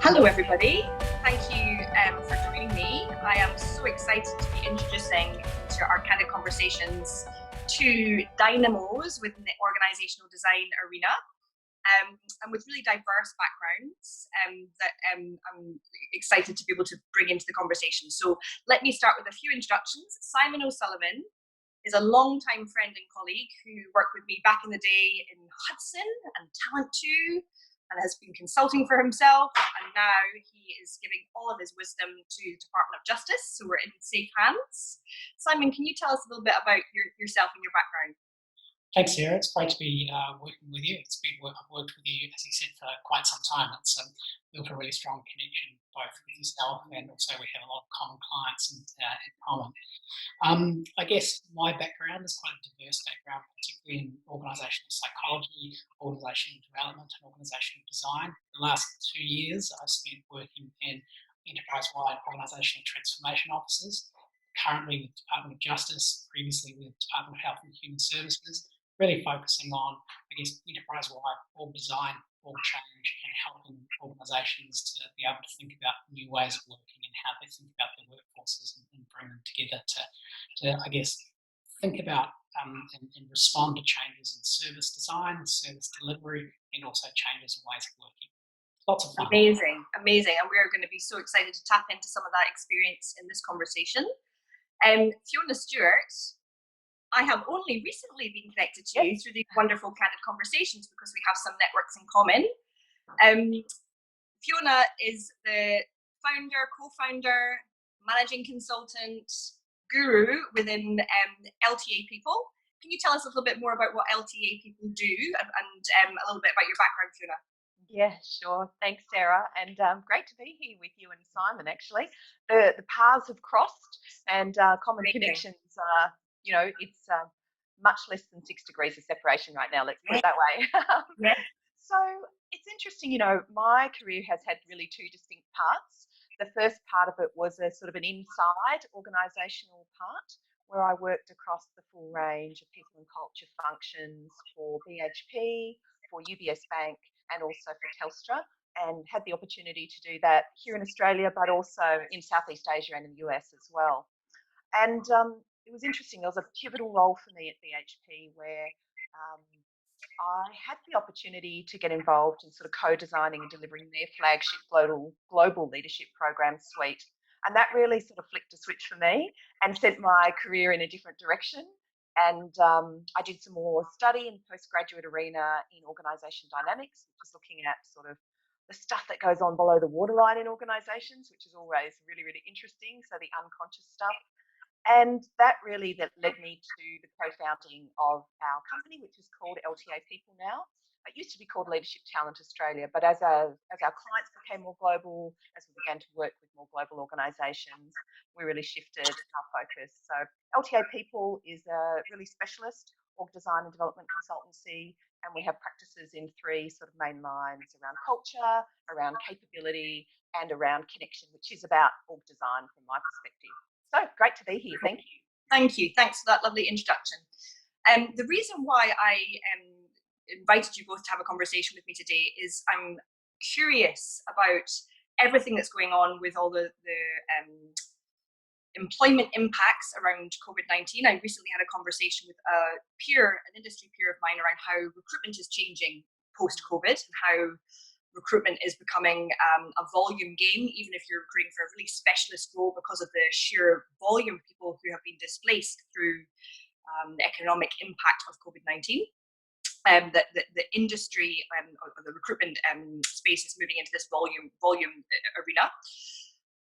Hello everybody, thank you for joining me. I am so excited to be introducing to our Candid Conversations two dynamos within the organisational design arena and with really diverse backgrounds that I'm excited to be able to bring into the conversation. So let me start with a few introductions. Simon O'Sullivan is a long-time friend and colleague who worked with me back in the day in Hudson and Talent 2, and has been consulting for himself, and now he is giving all of his wisdom to the Department of Justice, so we're in safe hands. Simon, can you tell us a little bit about yourself and your background? Thanks, Sarah. It's great to be working with you. I've worked with you, as you said, for quite some time. It's built a really strong connection both with yourself and also we have a lot of common clients in common. I guess my background is quite a diverse background, particularly in organisational psychology, organisational development and organisational design. The last 2 years I've spent working in enterprise-wide organisational transformation offices, currently with the Department of Justice, previously with the Department of Health and Human Services, really focusing on, I guess, enterprise-wide org design, org change, and helping organisations to be able to think about new ways of working and how they think about their workforces and bring them together to I guess, think about and respond to changes in service design, service delivery, and also changes in ways of working. Lots of fun. Amazing. And we're going to be so excited to tap into some of that experience in this conversation. Fiona Stewart, I have only recently been connected to you through these wonderful Candid Conversations because we have some networks in common. Fiona is the founder, co-founder, managing consultant, guru within LTA People. Can you tell us a little bit more about what LTA People do and a little bit about your background, Fiona? Yeah, sure. Thanks, Sarah. And great to be here with you and Simon, actually. The paths have crossed and common connections, it's much less than 6 degrees of separation right now, let's put it that way. So it's interesting, my career has had really two distinct parts. The first part of it was a sort of an inside organisational part where I worked across the full range of people and culture functions for BHP, for UBS Bank, and also for Telstra, and had the opportunity to do that here in Australia, but also in Southeast Asia and in the US as well. And it was interesting. It was a pivotal role for me at BHP where I had the opportunity to get involved in sort of co-designing and delivering their flagship global leadership program suite. And that really sort of flicked a switch for me and sent my career in a different direction. And I did some more study in postgraduate arena in organisation dynamics, which is looking at sort of the stuff that goes on below the waterline in organisations, which is always really, really interesting. So the unconscious stuff. And that really led me to the co-founding of our company, which is called LTA People now. It used to be called Leadership Talent Australia, but as our clients became more global, as we began to work with more global organisations, we really shifted our focus. So LTA People is a really specialist org design and development consultancy, and we have practices in 3 sort of main lines around culture, around capability, and around connection, which is about org design from my perspective. So great to be here. Thank you. Thank you. Thanks for that lovely introduction. The reason why I invited you both to have a conversation with me today is I'm curious about everything that's going on with all the employment impacts around COVID-19. I recently had a conversation with an industry peer of mine around how recruitment is changing post-COVID and how recruitment is becoming a volume game, even if you're recruiting for a really specialist role because of the sheer volume of people who have been displaced through the economic impact of COVID-19. The industry or the recruitment space is moving into this volume arena.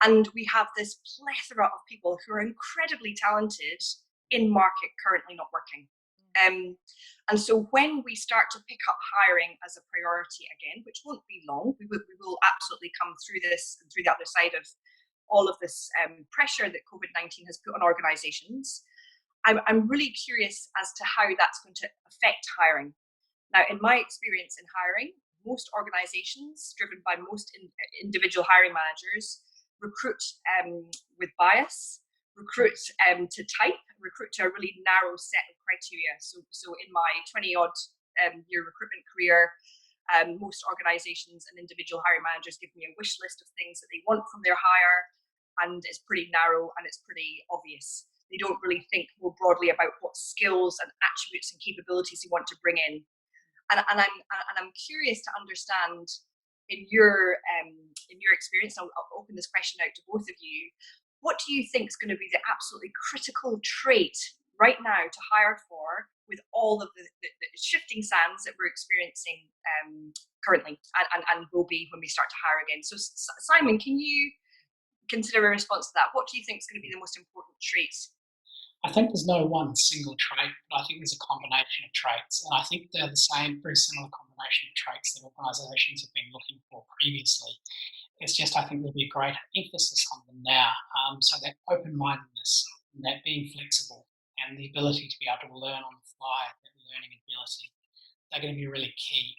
And we have this plethora of people who are incredibly talented in market currently not working. And so when we start to pick up hiring as a priority again, which won't be long, we will absolutely come through this and through the other side of all of this pressure that COVID-19 has put on organisations. I'm really curious as to how that's going to affect hiring. Now, in my experience in hiring, most organisations, driven by most individual hiring managers, recruit with bias, recruit to type, recruit to a really narrow set of criteria. So in my 20-odd year recruitment career, Most organisations and individual hiring managers give me a wish list of things that they want from their hire, and it's pretty narrow and it's pretty obvious. They don't really think more broadly about what skills and attributes and capabilities you want to bring in. And I'm curious to understand, in your experience, I'll open this question out to both of you. What do you think is going to be the absolutely critical trait right now to hire for, with all of the shifting sands that we're experiencing currently and will be when we start to hire again? So Simon, can you consider a response to that? What do you think is going to be the most important traits? I think there's no one single trait, but I think there's a combination of traits. And I think they're the same, very similar combination of traits that organisations have been looking for previously. It's just, I think there'll be a greater emphasis on them now. So that open-mindedness and that being flexible and the ability to be able to learn on the fly, that learning ability, they're going to be really key.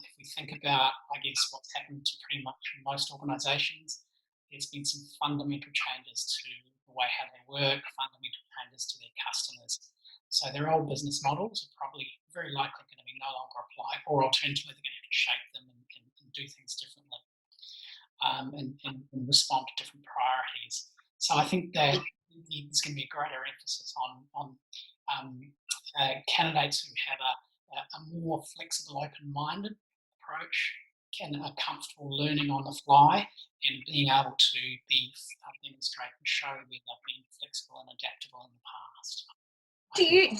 If we think about, I guess, what's happened to pretty much most organisations, there's been some fundamental changes to the way how they work, fundamental changes to their customers. So their old business models are probably very likely going to be no longer applied, or alternatively, they're going to have to shape them and do things differently and respond to different priorities. So I think that there's going to be a greater emphasis on candidates who have a more flexible, open-minded approach, are comfortable learning on the fly and being able to demonstrate and show where they've been flexible and adaptable in the past. Do you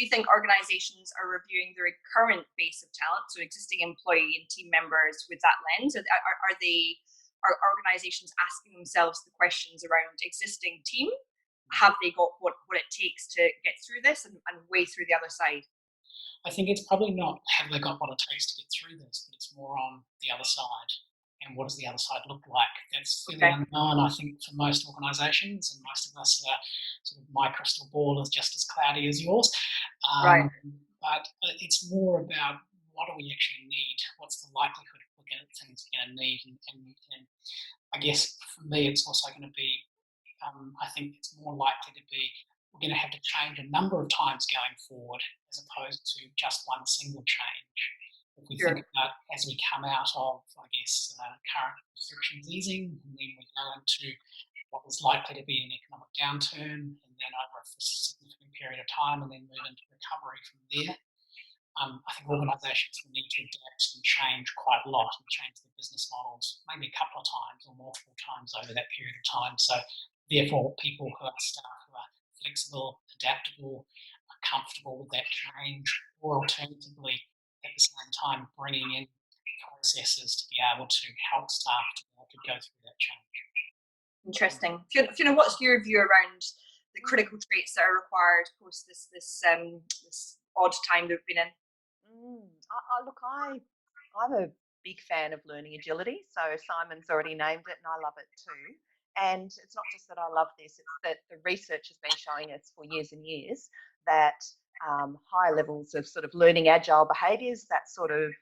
think organisations are reviewing their current base of talent, so existing employee and team members, with that lens? Are organisations asking themselves the questions around existing team? Have they got what it takes to get through this and way through the other side? I think it's probably not have they got what it takes to get through this, but it's more on the other side. And what does the other side look like? That's fairly unknown, I think, for most organisations, and most of us sort of, my crystal ball is just as cloudy as yours. Right. But it's more about what do we actually need? What's the likelihood of things we're going to need? And I guess for me, it's also going to be, I think it's more likely to be, we're going to have to change a number of times going forward as opposed to just one single change. If we think about as we come out of, I guess, current restrictions easing, and then we go into what is likely to be an economic downturn, and then over a significant period of time, and then move into recovery from there. I think organisations will need to adapt and change quite a lot and change their business models maybe a couple of times or multiple times over that period of time. So therefore, people who are staff who are flexible, adaptable, are comfortable with that change, or alternatively, at the same time, bringing in processes to be able to help staff to be able to go through that change. Interesting. Fiona, what's your view around the critical traits that are required post this odd time they've been in? Look, I'm a big fan of learning agility. So Simon's already named it, and I love it too. And it's not just that I love this; it's that the research has been showing us for years and years that high levels of sort of learning agile behaviours, that sort of,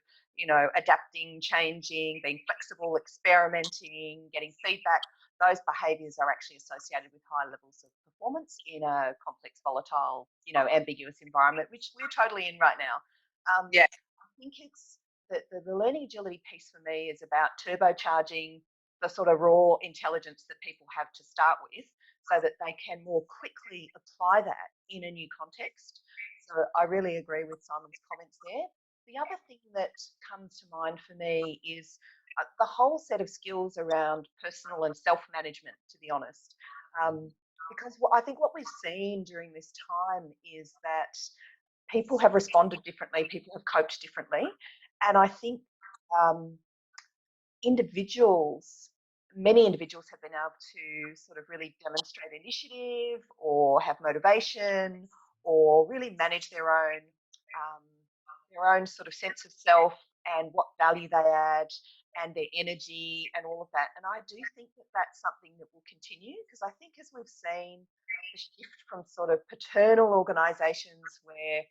adapting, changing, being flexible, experimenting, getting feedback, those behaviours are actually associated with high levels of performance in a complex, volatile, ambiguous environment, which we're totally in right now. I think it's the learning agility piece for me is about turbocharging the sort of raw intelligence that people have to start with so that they can more quickly apply that in a new context. So I really agree with Simon's comments there. The other thing that comes to mind for me is the whole set of skills around personal and self-management, to be honest. Because I think what we've seen during this time is that people have responded differently, people have coped differently. And I think many individuals have been able to sort of really demonstrate initiative or have motivation or really manage their own sort of sense of self and what value they add and their energy and all of that. And I do think that that's something that will continue, because I think as we've seen the shift from sort of paternal organisations where,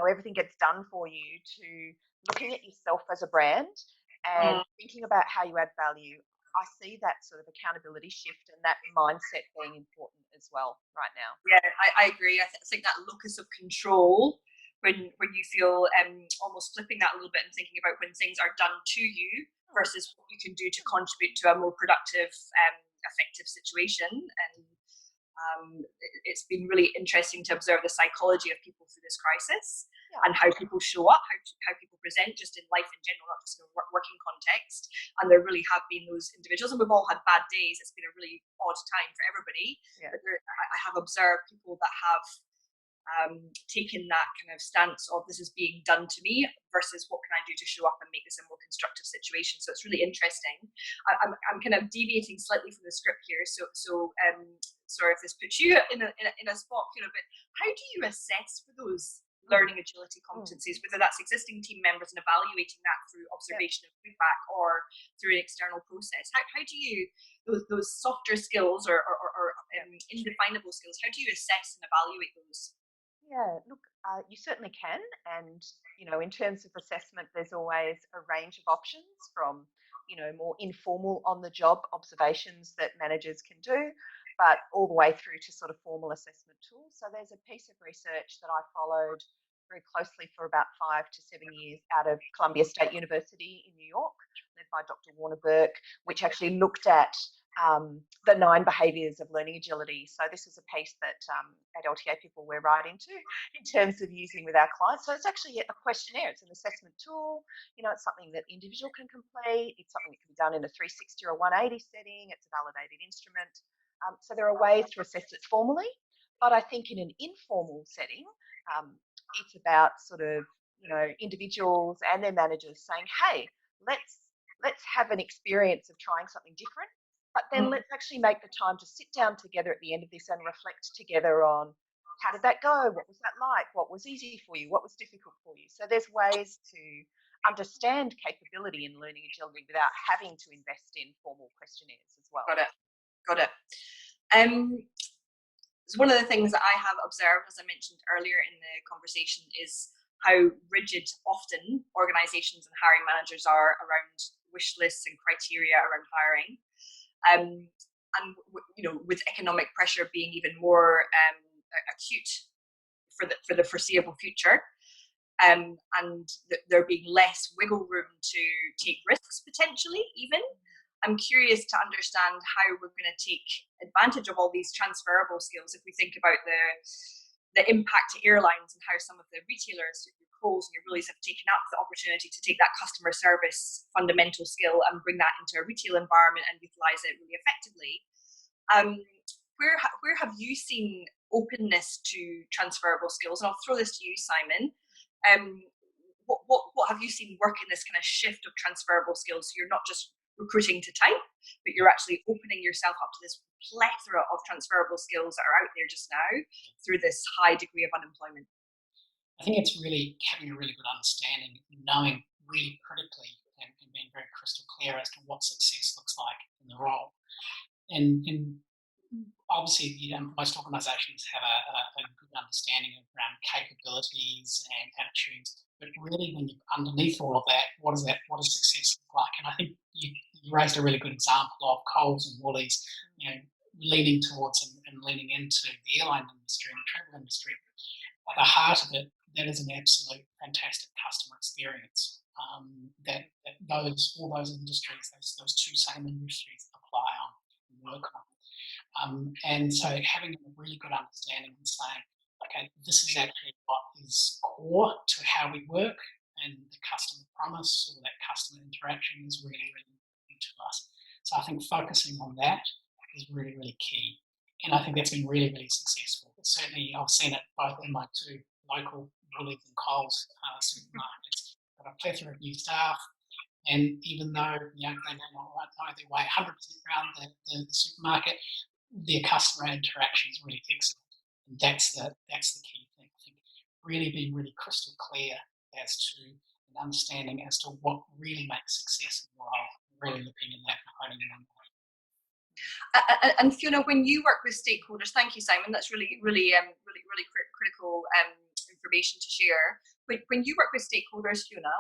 everything gets done for you, to looking at yourself as a brand and thinking about how you add value, I see that sort of accountability shift and that mindset being important as well right now. Yeah, I agree. I think that locus of control, when you feel almost flipping that a little bit and thinking about when things are done to you versus what you can do to contribute to a more productive, effective situation. And it's been really interesting to observe the psychology of people through this crisis and how people show up, how people present just in life in general, not just in a working context. And there really have been those individuals, and we've all had bad days. It's been a really odd time for everybody. But I have observed people that have taken that kind of stance of this is being done to me versus what can I do to show up and make this a more constructive situation. So it's really interesting. I'm kind of deviating slightly from the script here. So sorry if this puts you in a spot, but how do you assess for those learning agility competencies, whether that's existing team members and evaluating that through observation and feedback or through an external process? How do you, those softer skills or indefinable skills, how do you assess and evaluate those? Yeah, look, you certainly can. And, in terms of assessment, there's always a range of options from, more informal on-the-job observations that managers can do, but all the way through to sort of formal assessment tools. So there's a piece of research that I followed very closely for about 5 to 7 years out of Columbia State University in New York, led by Dr. Warner Burke, which actually looked at the 9 behaviours of learning agility. So this is a piece that at LTA people we're right into in terms of using with our clients. So it's actually a questionnaire. It's an assessment tool. It's something that the individual can complete. It's something that can be done in a 360 or a 180 setting. It's a validated instrument. So there are ways to assess it formally. But I think in an informal setting, it's about sort of, individuals and their managers saying, hey, let's have an experience of trying something different. But then let's actually make the time to sit down together at the end of this and reflect together on how did that go? What was that like? What was easy for you? What was difficult for you? So there's ways to understand capability in learning agility without having to invest in formal questionnaires as well. Got it. So one of the things that I have observed, as I mentioned earlier in the conversation, is how rigid often organisations and hiring managers are around wish lists and criteria around hiring. And with economic pressure being even more acute for the foreseeable future, and there being less wiggle room to take risks potentially even, I'm curious to understand how we're going to take advantage of all these transferable skills. If we think about the impact to airlines and how some of the retailers, your Coles and your Woolies, have taken up the opportunity to take that customer service fundamental skill and bring that into a retail environment and utilise it really effectively. Where have you seen openness to transferable skills? And I'll throw this to you, Simon. What have you seen work in this kind of shift of transferable skills? So you're not just recruiting to type, but you're actually opening yourself up to this plethora of transferable skills that are out there just now through this high degree of unemployment. I think it's really having a really good understanding, knowing really critically and being very crystal clear as to what success looks like in the role. And obviously, most organisations have a good understanding around capabilities and attitudes, but really when you're underneath all of that, what does success look like? And I think you raised a really good example of Coles and Woolies, leaning towards and leaning into the airline industry and the travel industry. At the heart of it, that is an absolute fantastic customer experience that all those industries, those 2 same industries apply on and work on. And so having a really good understanding and saying, okay, this is actually what is core to how we work, and the customer promise or that customer interaction is really, really important to us. So I think focusing on that is really, really key. And I think that's been really, really successful. Certainly I've seen it both in my 2 local Woolies and Coles supermarkets. Got a plethora of new staff, and even though they may not know their way 100% around the supermarket, their customer interaction is really excellent. And that's the key thing. I think really being really crystal clear as to an understanding as to what really makes success in the role, really looking in that and honing in on that. And Fiona, when you work with stakeholders, thank you, Simon. That's really critical information to share. When you work with stakeholders, Fiona,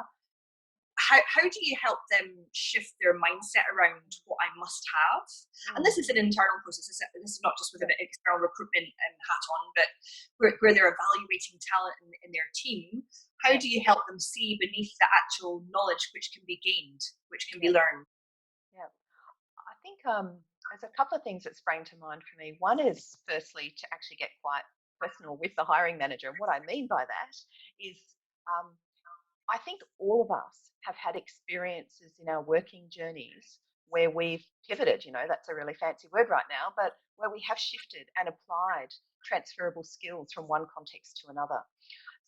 how do you help them shift their mindset around what I must have? And this is an internal process. This is not just with an external recruitment hat on, but where they're evaluating talent in their team. How do you help them see beneath the actual knowledge which can be gained, which can be learned? Yeah, I think there's a couple of things that sprang to mind for me. One is firstly to actually get quite personal with the hiring manager. And what I mean by that is I think all of us have had experiences in our working journeys where we've pivoted, that's a really fancy word right now, but where we have shifted and applied transferable skills from one context to another.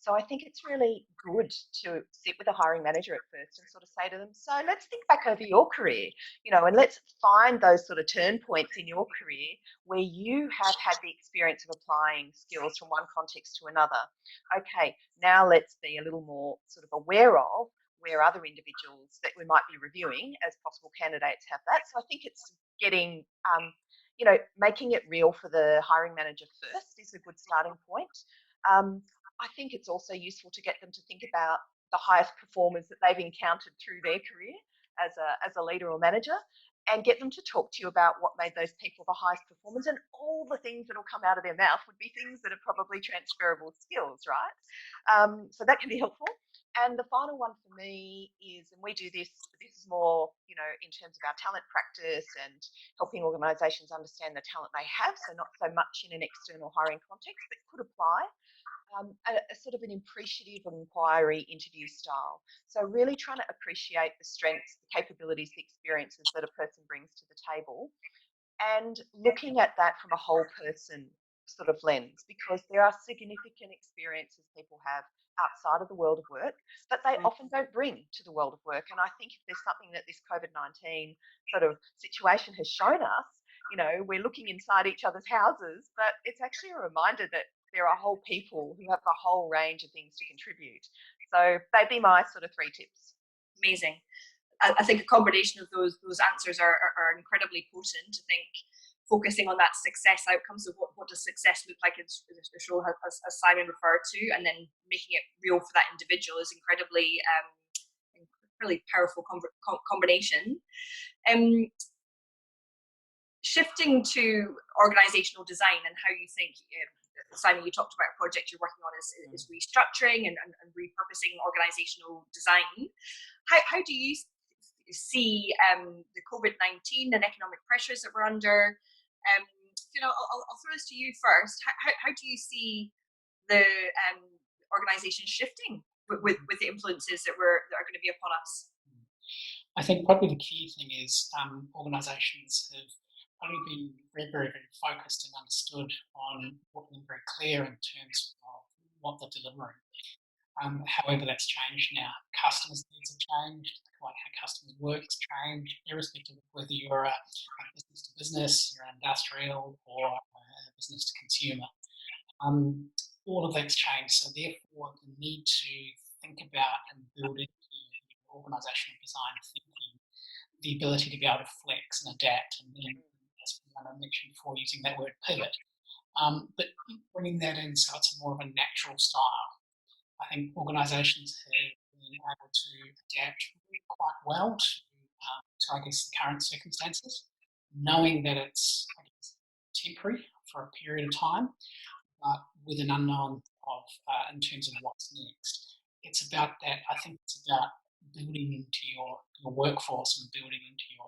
So I think it's really good to sit with a hiring manager at first and sort of say to them, so let's think back over your career, and let's find those sort of turn points in your career where you have had the experience of applying skills from one context to another. Okay, now let's be a little more sort of aware of where other individuals that we might be reviewing as possible candidates have that. So I think it's getting, making it real for the hiring manager first is a good starting point. I think it's also useful to get them to think about the highest performers that they've encountered through their career as a leader or manager, and get them to talk to you about what made those people the highest performers, and all the things that will come out of their mouth would be things that are probably transferable skills, right? So that can be helpful. And the final one for me is, and we do this, but this is more, in terms of our talent practice and helping organisations understand the talent they have, so not so much in an external hiring context, but could apply. A sort of an appreciative inquiry interview style. So really trying to appreciate the strengths, the capabilities, the experiences that a person brings to the table, and looking at that from a whole person sort of lens, because there are significant experiences people have outside of the world of work that they often don't bring to the world of work. And I think if there's something that this COVID-19 sort of situation has shown us, we're looking inside each other's houses, but it's actually a reminder that there are whole people who have a whole range of things to contribute. So they'd be my sort of 3 tips. Amazing. I think a combination of those answers are incredibly potent. I think focusing on that success outcomes of what does success look like as Simon referred to, and then making it real for that individual is incredibly powerful combination. Shifting to organizational design and how you think, Simon, you talked about a project you're working on is restructuring and repurposing organizational design. How do you see the COVID-19 and economic pressures that we're under? I'll throw this to you first. How do you see the organization shifting with the influences that are going to be upon us? I think probably the key thing is organisations have only been very, very, very focused and understood on being very clear in terms of what they're delivering. However, that's changed now. Customers' needs have changed, like how customers work has changed, irrespective of whether you're a business to business, you're an industrial, or a business to consumer. All of that's changed. So therefore, the need to think about and build into your organisational design thinking the ability to be able to flex and adapt, and as I mentioned before, using that word pivot, but bringing that in so it's more of a natural style. I think organisations have been able to adapt quite well to I guess, the current circumstances, knowing that it's temporary for a period of time, but with an unknown of in terms of what's next. It's about that. I think it's about building into your workforce and building into your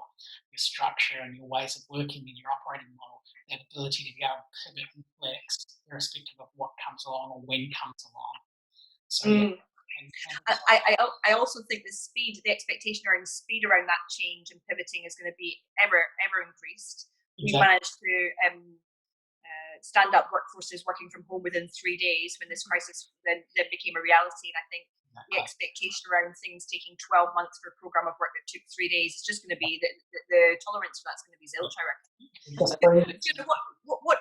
structure and your ways of working and your operating model, that ability to be able to pivot and flex irrespective of what comes along or when comes along. So I also think the expectation around speed around that change and pivoting is going to be ever increased. Exactly. We managed to stand up workforces working from home within 3 days when this crisis then became a reality, and I think the expectation around things taking 12 months for a program of work that took 3 days is just going to be the tolerance for that's going to be zilch, I reckon.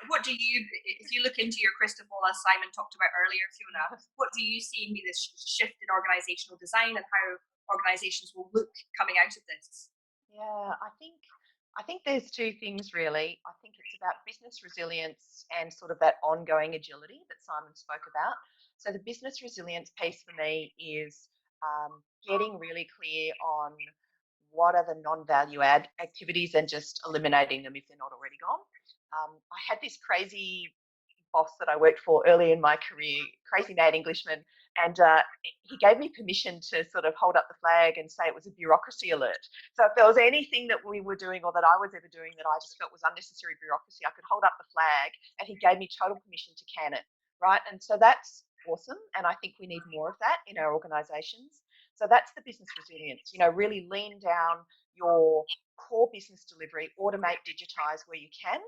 What do you, if you look into your crystal ball, as Simon talked about earlier, Fiona, what do you see be this shift in organisational design and how organisations will look coming out of this? Yeah, I think there's 2 things really. I think it's about business resilience and sort of that ongoing agility that Simon spoke about. So the business resilience piece for me is getting really clear on what are the non-value add activities and just eliminating them if they're not already gone. I had this crazy boss that I worked for early in my career, crazy mad Englishman, and he gave me permission to sort of hold up the flag and say it was a bureaucracy alert. So if there was anything that we were doing or that I was ever doing that I just felt was unnecessary bureaucracy, I could hold up the flag, and he gave me total permission to can it, right? And so that's awesome, and I think we need more of that in our organisations. So that's the business resilience, really lean down your core business delivery, automate, digitize where you can.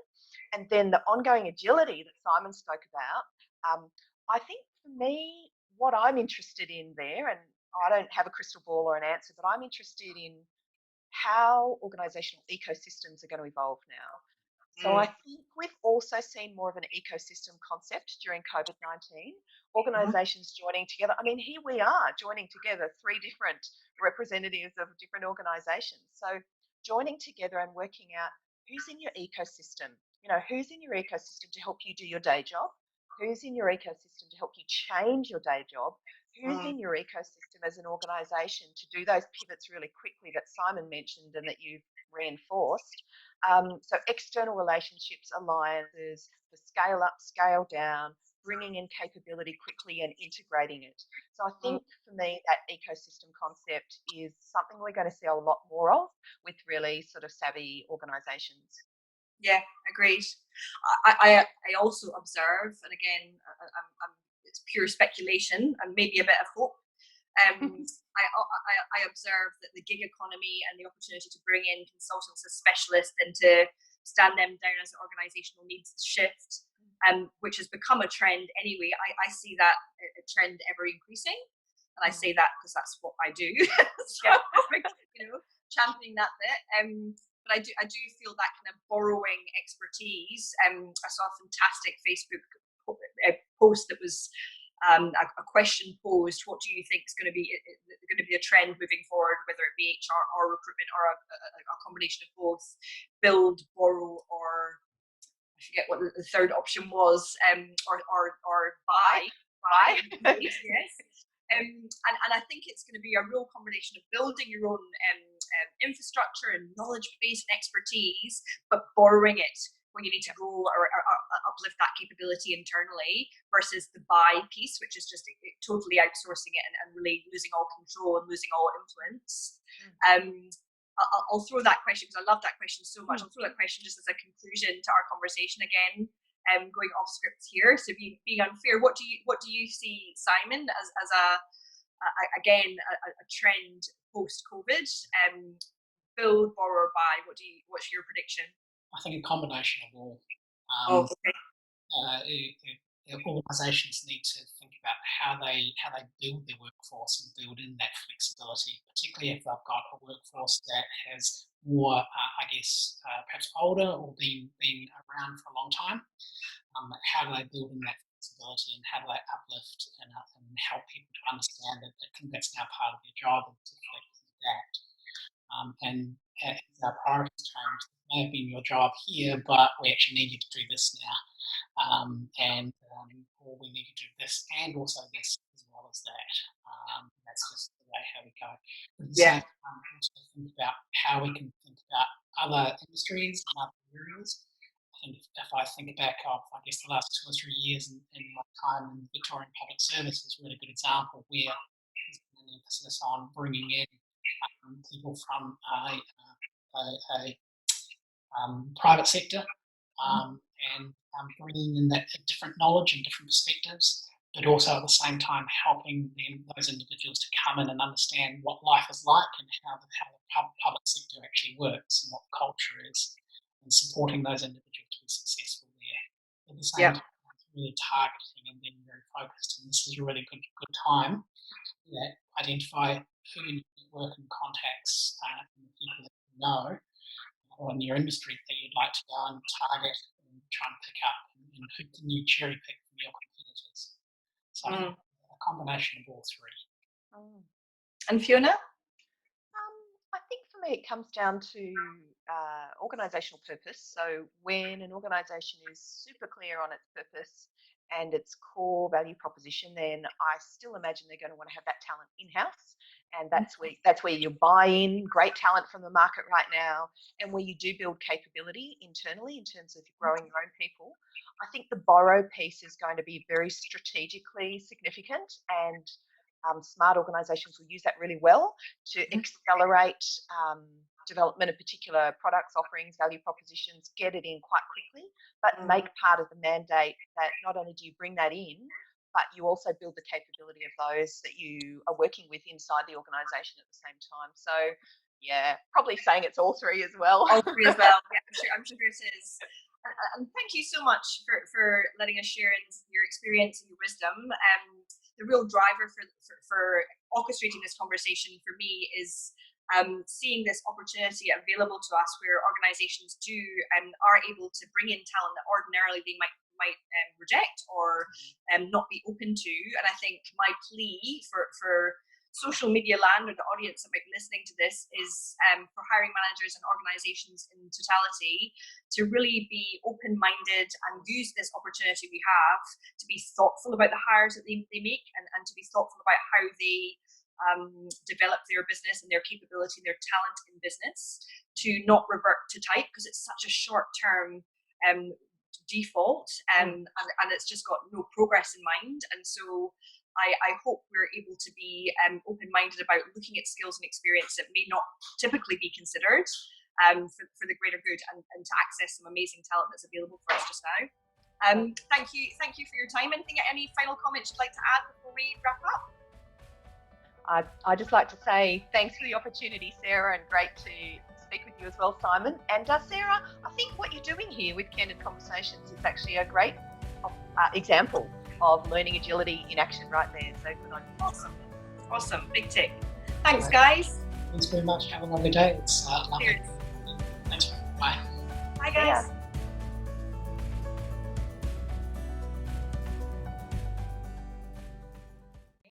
And then the ongoing agility that Simon spoke about, I think for me, what I'm interested in there, and I don't have a crystal ball or an answer, but I'm interested in how organisational ecosystems are going to evolve now. So I think we've also seen more of an ecosystem concept during COVID-19, organisations joining together. I mean, here we are joining together 3 different representatives of different organisations. So joining together and working out who's in your ecosystem, who's in your ecosystem to help you do your day job, who's in your ecosystem to help you change your day job, who's in your ecosystem as an organisation to do those pivots really quickly that Simon mentioned and that you've reinforced. So external relationships, alliances, the scale up, scale down, bringing in capability quickly and integrating it. So I think for me that ecosystem concept is something we're going to see a lot more of with really sort of savvy organisations. Yeah, agreed. I also observe, and again, it's pure speculation and maybe a bit of hope. I observe that the gig economy and the opportunity to bring in consultants as specialists and to stand them down as organisational needs shift, which has become a trend anyway. I see that a trend ever increasing, and I say that because that's what I do. So, championing that bit. But I do feel that kind of borrowing expertise. I saw a fantastic Facebook post that was a question posed: what do you think is going to be a trend moving forward, whether it be HR or recruitment or a combination of both? Build, borrow, or I forget what the third option was, or buy. Yes. And I think it's going to be a real combination of building your own infrastructure and knowledge base and expertise, but borrowing it when you need to grow or uplift that capability internally, versus the buy piece, which is just totally outsourcing it and really losing all control and losing all influence. I'll throw that question, because I love that question so much. I'll throw that question just as a conclusion to our conversation again. Going off script here, so being unfair, what do you see, Simon, as a trend post COVID? Build, borrow, buy. What's your prediction? I think a combination of all. Organisations need to think about how they build their workforce and build in that flexibility, particularly if they've got a workforce that has more, perhaps older or been around for a long time. How do they build in that flexibility, and how do they uplift and help people to understand that that's now part of their job, and to flex and adapt. And as our priorities change, it may have been your job here, but we actually need you to do this now. Or we need you to do this and also this as well as that. That's just the way how we go. But at the same time, also think about how we can think about other industries and other areas. And if I think back of, the last 2 or 3 years in my time in Victorian Public Service is a really good example, where there's been an emphasis on bringing in people from a private sector and bringing in that different knowledge and different perspectives, but also at the same time helping those individuals to come in and understand what life is like and how the public sector actually works and what the culture is, and supporting those individuals to be successful there. At the same time, really targeting and being very focused. And this is a really good time to identify who in your network and contacts and the people that you know or in your industry that you'd like to go and target and try and pick up, and who can you cherry pick from your competitors. So a combination of all 3. And Fiona? I think for me it comes down to organisational purpose. So when an organisation is super clear on its purpose and its core value proposition, then I still imagine they're going to want to have that talent in-house. And that's where you buy in great talent from the market right now, and where you do build capability internally in terms of growing your own people. I think the borrow piece is going to be very strategically significant, and smart organisations will use that really well to accelerate development of particular products, offerings, value propositions, get it in quite quickly, but make part of the mandate that not only do you bring that in, but you also build the capability of those that you are working with inside the organisation at the same time. So, yeah, probably saying it's all three as well. All three as well. Yeah, I'm sure it is. And thank you so much for letting us share your experience and your wisdom. The real driver for orchestrating this conversation for me is seeing this opportunity available to us where organisations do and are able to bring in talent that ordinarily they might reject or not be open to. And I think my plea for social media land or the audience that might be listening to this is for hiring managers and organisations in totality to really be open-minded and use this opportunity we have to be thoughtful about the hires that they make and to be thoughtful about how they develop their business and their capability and their talent in business, to not revert to type because it's such a short-term default and it's just got no progress in mind. And so I hope we're able to be open-minded about looking at skills and experience that may not typically be considered for the greater good and to access some amazing talent that's available for us just now. Thank you for your time. Any final comments you'd like to add before we wrap up? I'd just like to say thanks for the opportunity, Sarah, and great to speak with you as well, Simon. And Sarah, I think what you're doing here with Candid Conversations is actually a great example of learning agility in action right there. So good on you. Awesome. Big tick. Thanks, guys. Thanks very much. Have a lovely day. It's lovely. Cheers. Thanks. Bye. Bye, guys.